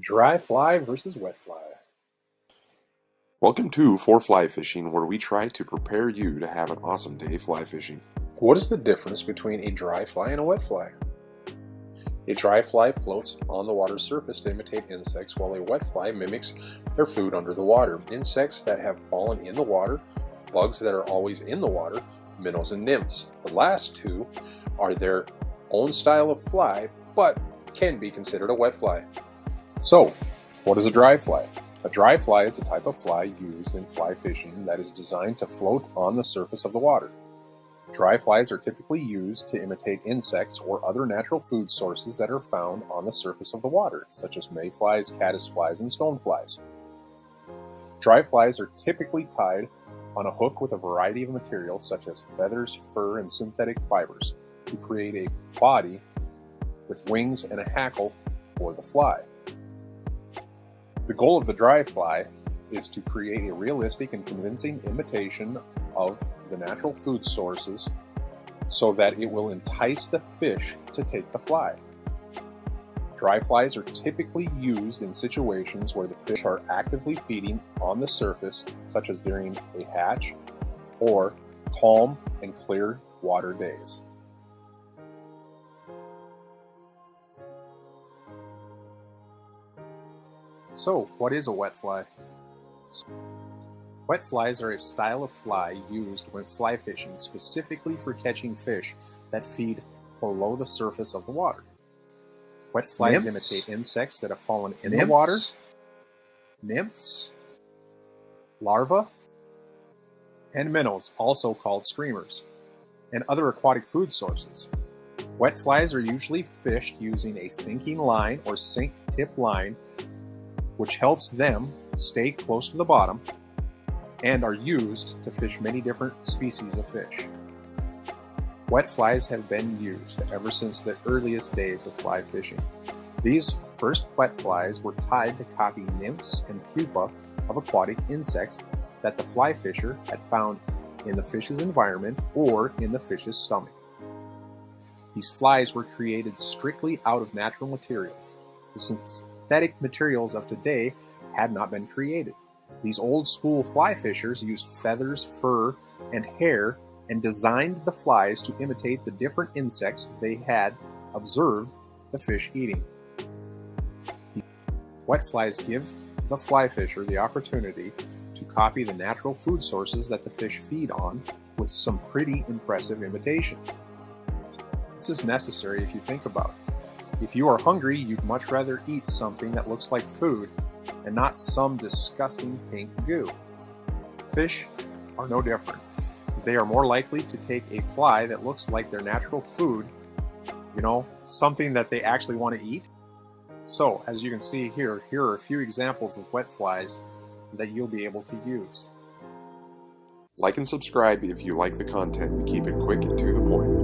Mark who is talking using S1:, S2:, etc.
S1: Dry fly versus wet fly.
S2: Welcome to For Fly Fishing, where we try to prepare you to have an awesome day fly fishing.
S1: What is the difference between a dry fly and a wet fly? A dry fly floats on the water's surface to imitate insects, while a wet fly mimics their food under the water. Insects that have fallen in the water, bugs that are always in the water, minnows and nymphs. The last two are their own style of fly, but can be considered a wet fly. So, what is a dry fly? A dry fly is a type of fly used in fly fishing that is designed to float on the surface of the water. Dry flies are typically used to imitate insects or other natural food sources that are found on the surface of the water, such as mayflies, caddisflies, and stoneflies. Dry flies are typically tied on a hook with a variety of materials such as feathers, fur, and synthetic fibers to create a body with wings and a hackle for the fly. The goal of the dry fly is to create a realistic and convincing imitation of the natural food sources so that it will entice the fish to take the fly. Dry flies are typically used in situations where the fish are actively feeding on the surface, such as during a hatch or calm and clear water days. So, what is a wet fly? Wet flies are a style of fly used when fly fishing, specifically for catching fish that feed below the surface of the water. Wet flies imitate insects that have fallen in the water, nymphs, larvae, and minnows, also called streamers, and other aquatic food sources. Wet flies are usually fished using a sinking line or sink tip line, which helps them stay close to the bottom, and are used to fish many different species of fish. Wet flies have been used ever since the earliest days of fly fishing. These first wet flies were tied to copy nymphs and pupa of aquatic insects that the fly fisher had found in the fish's environment or in the fish's stomach. These flies were created strictly out of natural materials. The synthetic materials of today had not been created. These old school fly fishers used feathers, fur, and hair and designed the flies to imitate the different insects they had observed the fish eating. Wet flies give the fly fisher the opportunity to copy the natural food sources that the fish feed on with some pretty impressive imitations. This is necessary if you think about it. If you are hungry, you'd much rather eat something that looks like food and not some disgusting pink goo. Fish are no different. They are more likely to take a fly that looks like their natural food, something that they actually want to eat. So, as you can see here are a few examples of wet flies that you'll be able to use.
S2: Like and subscribe if you like the content. We keep it quick and to the point.